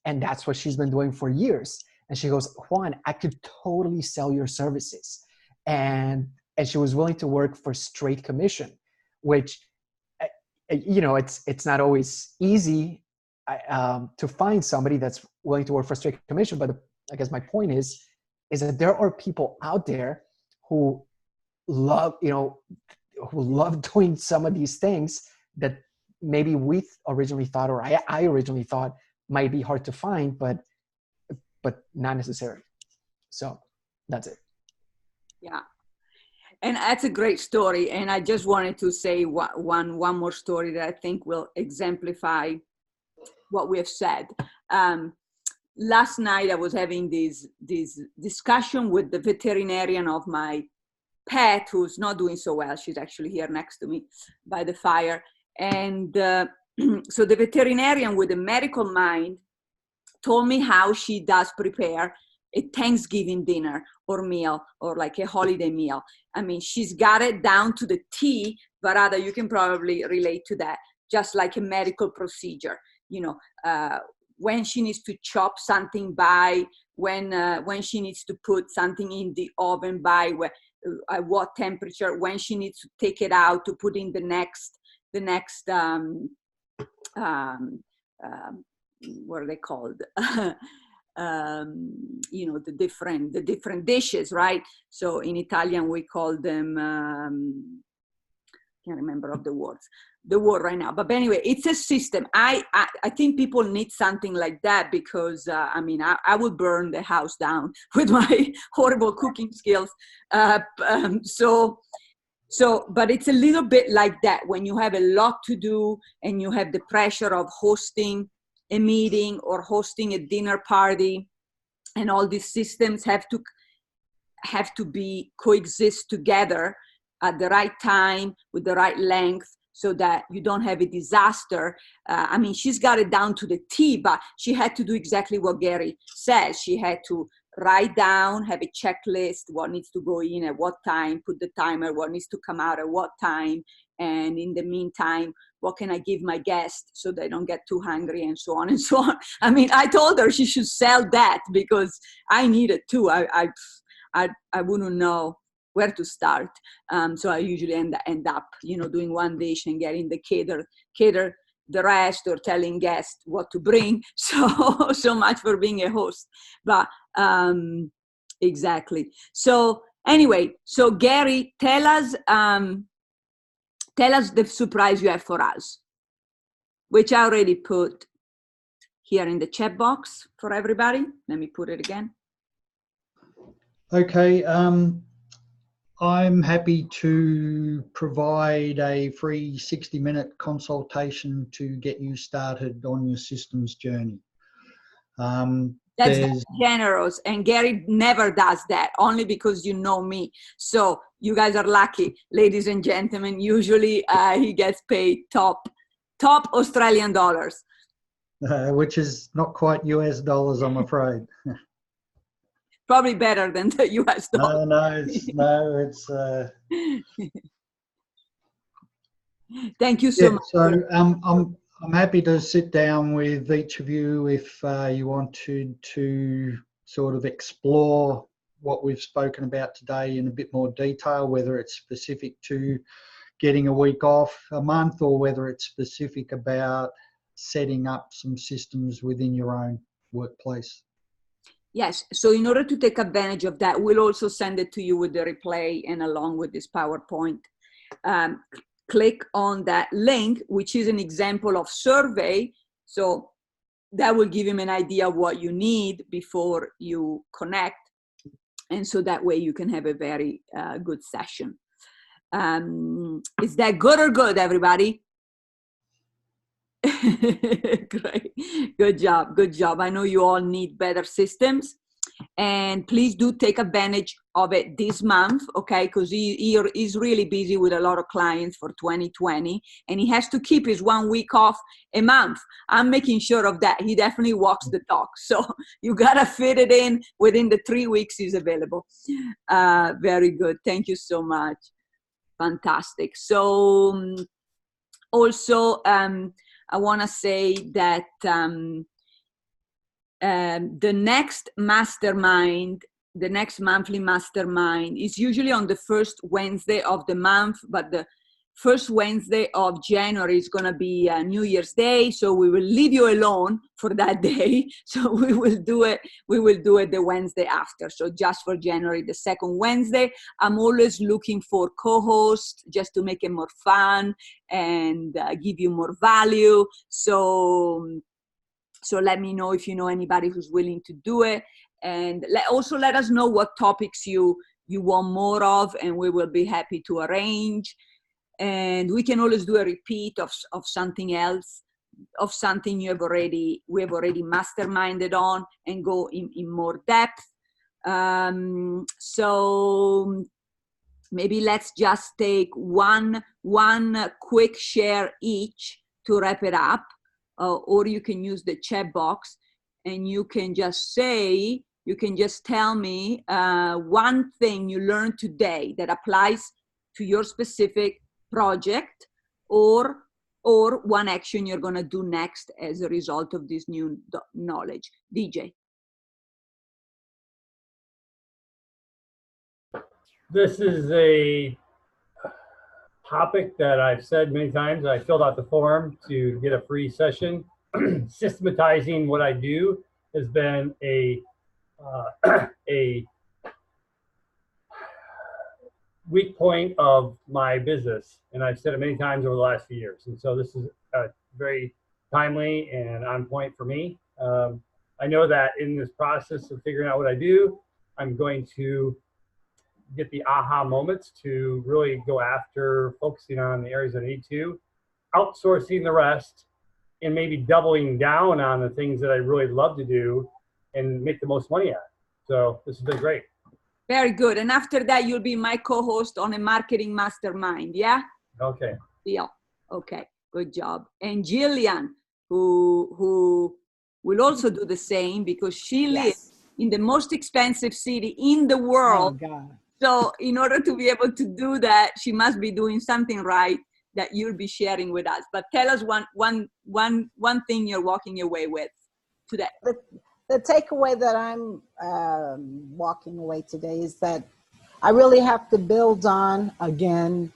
and that's what she's been doing for years. And she goes, Juan, I could totally sell your services. And she was willing to work for straight commission, which, you know, it's not always easy to find somebody that's willing to work for straight commission. But I guess my point is that there are people out there who love, you know, who love doing some of these things that maybe we originally thought, or I originally thought might be hard to find, but not necessarily. So that's it. Yeah. And that's a great story. And I just wanted to say one more story that I think will exemplify what we have said. Last night I was having this discussion with the veterinarian of my pet, who's not doing so well. She's actually here next to me by the fire. And so the veterinarian with a medical mind told me how she does prepare a Thanksgiving dinner or meal, or like a holiday meal. I mean, she's got it down to the T. Varada, you can probably relate to that, just like a medical procedure. You know, when she needs to chop something by, when she needs to put something in the oven by, at what temperature, when she needs to take it out to put in the next what are they called? You know, the different dishes, right? So in Italian we call them, can't remember of the word right now, but anyway, it's a system. I think people need something like that, because I mean, I would burn the house down with my horrible cooking skills. So, but it's a little bit like that when you have a lot to do and you have the pressure of hosting a meeting or hosting a dinner party, and all these systems have to be coexist together at the right time with the right length, so that you don't have a disaster. I mean, she's got it down to the T, but she had to do exactly what Gary says. She had to write down, have a checklist, what needs to go in at what time, put the timer, what needs to come out at what time. And in the meantime, what can I give my guests so they don't get too hungry, and so on and so on. I mean, I told her she should sell that, because I need it too. I wouldn't know where to start. So I usually end up, you know, doing one dish and getting the cater the rest, or telling guests what to bring. So much for being a host. But exactly. So anyway, so Gary, tell us the surprise you have for us, which I already put here in the chat box for everybody. Let me put it again. Okay, I'm happy to provide a free 60-minute consultation to get you started on your systems journey. That's very generous, and Gary never does that, only because you know me. So you guys are lucky, ladies and gentlemen. Usually he gets paid top Australian dollars. Which is not quite US dollars, I'm afraid. Probably better than the US dollar. No, it's Thank you so much. So I'm happy to sit down with each of you if you wanted to sort of explore what we've spoken about today in a bit more detail, whether it's specific to getting a week off a month, or whether it's specific about setting up some systems within your own workplace. Yes, so in order to take advantage of that, we'll also send it to you with the replay and along with this PowerPoint. Click on that link, which is an example of survey. So that will give him an idea of what you need before you connect. And so that way you can have a very good session. Is that good or good, everybody? Great. Good job. I know you all need better systems, and please do take advantage of it this month, okay? Because he is really busy with a lot of clients for 2020, and he has to keep his 1 week off a month. I'm making sure of that. He definitely walks the talk, so you gotta fit it in within the 3 weeks he's available. Very good. Thank you so much. Fantastic. So also I want to say that the next mastermind, the next monthly mastermind, is usually on the first Wednesday of the month, but the first Wednesday of January is going to be New Year's Day, so we will leave you alone for that day. So we will do it the Wednesday after. So just for January, the second Wednesday. I'm always looking for co-hosts just to make it more fun and give you more value. So let me know if you know anybody who's willing to do it, and also let us know what topics you want more of, and we will be happy to arrange. And we can always do a repeat of something else, of something we have already masterminded on, and go in more depth. So maybe let's just take one quick share each to wrap it up, or you can use the chat box, and you can just tell me one thing you learned today that applies to your specific project, or one action you're going to do next as a result of this new knowledge. DJ. This is a topic that I've said many times. I filled out the form to get a free session. Systematizing what I do has been a weak point of my business, and I've said it many times over the last few years. And so this is very timely and on point for me. I know that in this process of figuring out what I do, I'm going to get the aha moments to really go after focusing on the areas I need to, outsourcing the rest, and maybe doubling down on the things that I really love to do and make the most money at. So this has been great. Very good. And after that, you'll be my co-host on a marketing mastermind, yeah? Okay. Yeah. Okay. Good job. And Jillian, who will also do the same, because she lives in the most expensive city in the world. Oh, God. So in order to be able to do that, she must be doing something right that you'll be sharing with us. But tell us one thing you're walking away with today. The takeaway that I'm walking away today is that I really have to build on, again,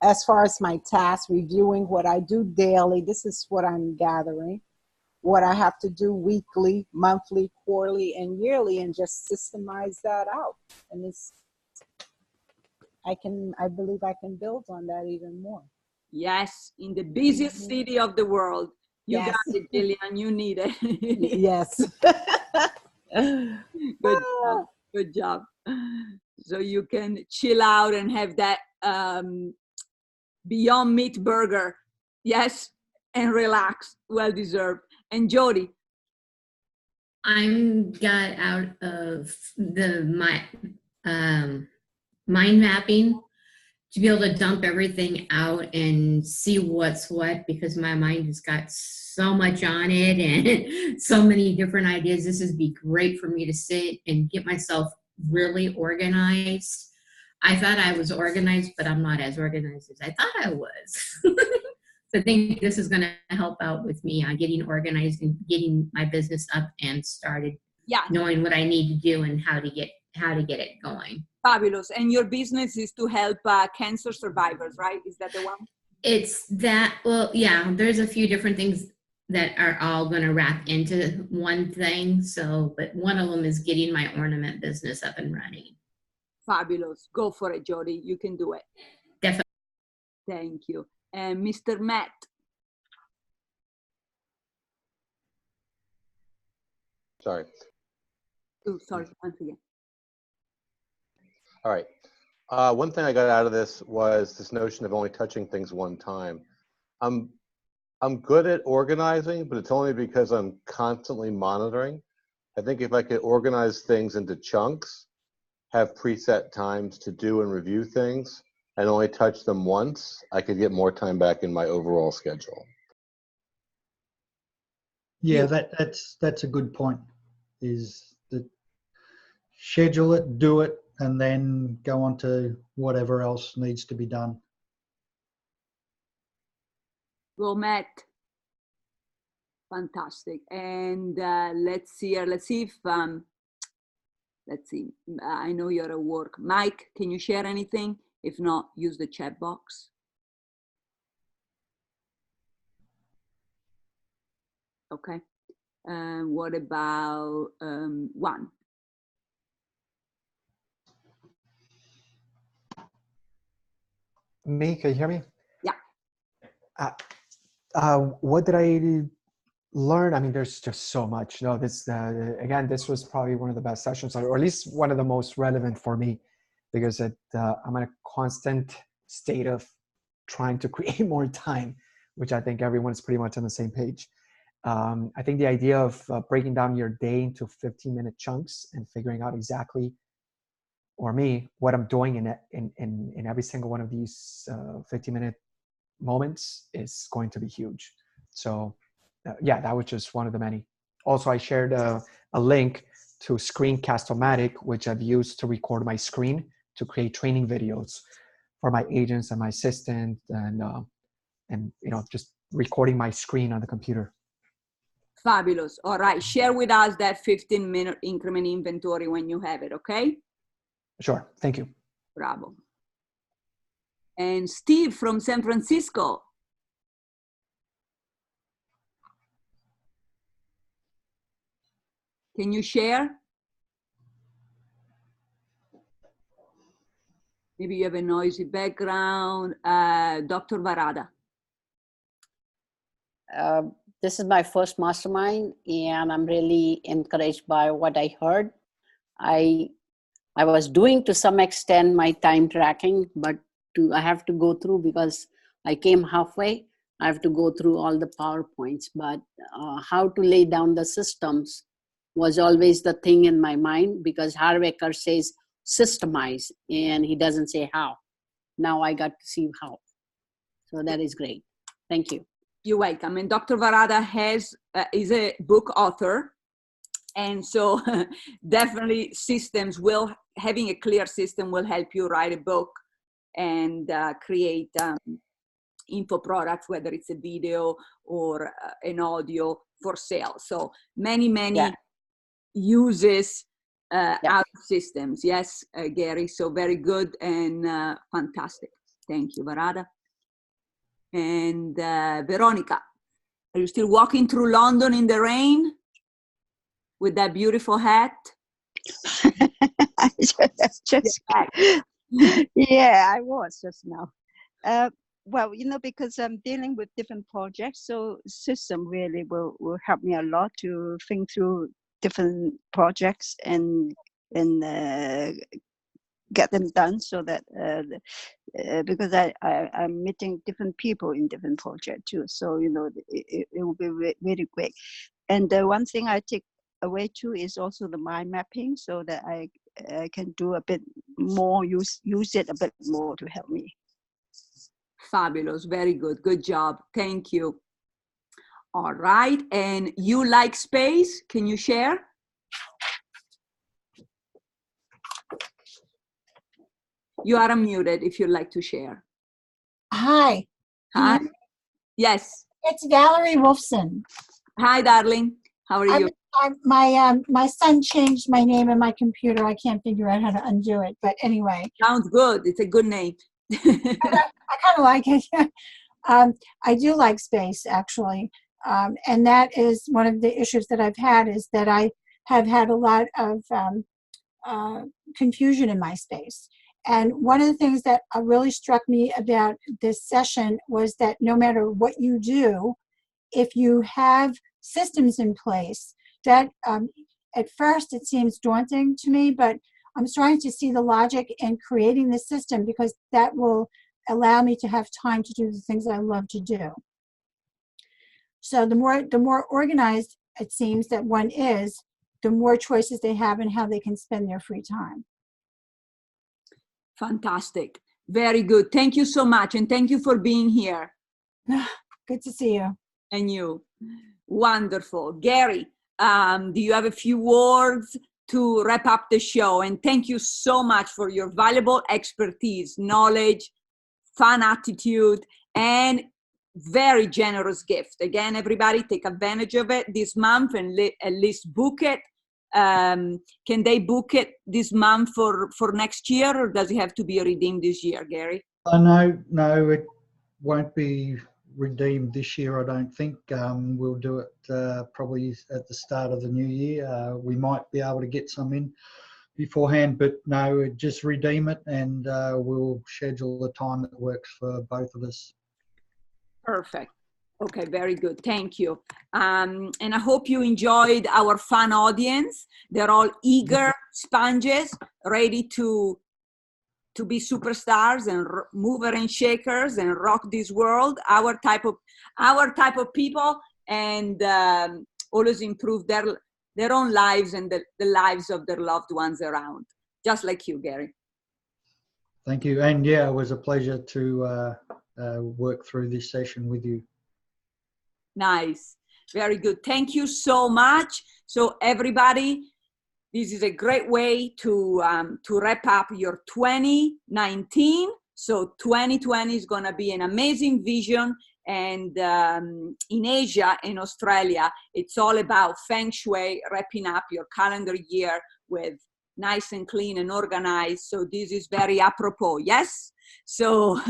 as far as my tasks, reviewing what I do daily. This is what I'm gathering, what I have to do weekly, monthly, quarterly, and yearly, and just systemize that out. And I believe I can build on that even more. Yes, in the busiest city of the world. You Yes. got it, Jillian. You need it. Yes. Good job. Good job. So you can chill out and have that Beyond Meat burger. Yes, and relax. Well deserved. And Jody. I'm got out of my mind mapping to be able to dump everything out and see what's what, because my mind has got so much on it and so many different ideas. This would be great for me to sit and get myself really organized. I thought I was organized, but I'm not as organized as I thought I was. So I think this is going to help out with me on getting organized and getting my business up and started. Yeah. Knowing what I need to do and how to get it going. Fabulous. And your business is to help cancer survivors, right? Is that the one? It's that, well, yeah, there's a few different things that are all going to wrap into one thing. So, but one of them is getting my ornament business up and running. Fabulous. Go for it, Jody. You can do it. Definitely. Thank you. And Mr. Matt. Sorry. Oh, sorry, once again. All right. One thing I got out of this was this notion of only touching things one time. I'm good at organizing, but it's only because I'm constantly monitoring. I think if I could organize things into chunks, have preset times to do and review things, and only touch them once, I could get more time back in my overall schedule. Yeah, that's a good point. Is that schedule it, do it, and then go on to whatever else needs to be done. Well, Matt. Fantastic. And let's see if let's see. I know you're at work. Mike, can you share anything? If not, use the chat box. Okay. What about Juan? Me, can you hear me? Yeah. What did I learn? I mean, there's just so much. No, this again, this was probably one of the best sessions, or at least one of the most relevant for me, because I'm in a constant state of trying to create more time, which I think everyone's pretty much on the same page. I think the idea of breaking down your day into 15-minute chunks and figuring out exactly, or me, what I'm doing in every single one of these 15-minute moments is going to be huge. So yeah, that was just one of the many. Also, I shared a link to Screencast-O-Matic, which I've used to record my screen to create training videos for my agents and my assistant, and just recording my screen on the computer. Fabulous. All right, share with us that 15-minute increment inventory when you have it, okay? Sure, thank you. Bravo. And Steve from San Francisco. Can you share? Maybe you have a noisy background. Dr. Varada. This is my first mastermind, and I'm really encouraged by what I heard. I was doing to some extent my time tracking, but I have to go through, because I came halfway. I have to go through all the PowerPoints, but how to lay down the systems was always the thing in my mind, because Harvecker says systemize, and he doesn't say how. Now I got to see how. So that is great. Thank you. You're welcome. And Dr. Varada is a book author. And so definitely having a clear system will help you write a book and create info products, whether it's a video or an audio for sale. So many uses out of systems. Yes, Gary. So very good and fantastic. Thank you, Varada. And Veronica, are you still walking through London in the rain with that beautiful hat? Yeah, I was just now. Well, you know, because I'm dealing with different projects, so system really will help me a lot to think through different projects and get them done, so that because I'm meeting different people in different projects too, so you know it will be really great. And the one thing I take away too is also the mind mapping, so that I can do a bit more, use it a bit more to help me. Fabulous, very good, good job, thank you. All right, and you like space, can you share? You are unmuted if you'd like to share. Hi. Hi. Yes. It's Valerie Wolfson. Hi, darling. How are you? My son changed my name in my computer. I can't figure out how to undo it, but anyway. Sounds good. It's a good name. I kind of like it. I do like space, actually. And that is one of the issues that I've had, is that I have had a lot of confusion in my space. And one of the things that really struck me about this session was that no matter what you do, if you have systems in place, that at first it seems daunting to me, but I'm starting to see the logic in creating the system, because that will allow me to have time to do the things I love to do. So the more organized it seems that one is, the more choices they have in how they can spend their free time. Fantastic. Very good. Thank you so much. And thank you for being here. Good to see you. And you. Wonderful. Gary, do you have a few words to wrap up the show? And thank you so much for your valuable expertise, knowledge, fun attitude, and very generous gift. Again, everybody take advantage of it this month and at least book it. Can they book it this month for next year, or does it have to be redeemed this year, Gary? No, it won't be redeemed this year, I don't think. We'll do it probably at the start of the new year. We might be able to get some in beforehand, but no, just redeem it, and we'll schedule a time that works for both of us. Perfect. Okay, very good. Thank you. And I hope you enjoyed our fun audience. They're all eager sponges, ready to be superstars and mover and shakers and rock this world. Our type of people, and always improve their own lives and the lives of their loved ones around. Just like you, Gary. Thank you. And yeah, it was a pleasure to work through this session with you. Nice. Very good. Thank you so much. So everybody, this is a great way to wrap up your 2019. So 2020 is going to be an amazing vision. And in Asia, in Australia, it's all about Feng Shui, wrapping up your calendar year with nice and clean and organized. So this is very apropos. Yes. So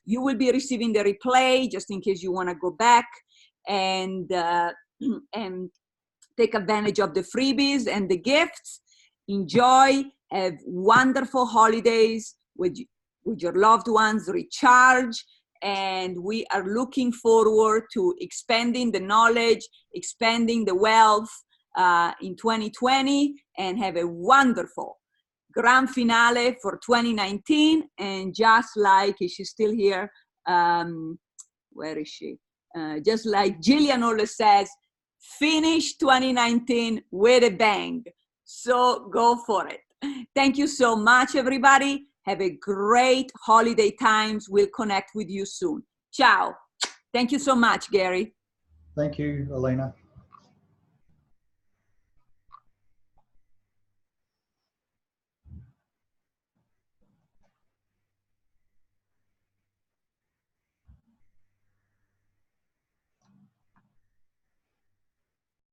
you will be receiving the replay just in case you want to go back and take advantage of the freebies and the gifts. Enjoy, have wonderful holidays with your loved ones, recharge, and we are looking forward to expanding the knowledge, expanding the wealth in 2020, and have a wonderful grand finale for 2019. And just like, is she still here? Where is she? Just like Jillian always says, finish 2019 with a bang. So go for it. Thank you so much, everybody. Have a great holiday times. We'll connect with you soon. Ciao. Thank you so much, Gary. Thank you, Elena.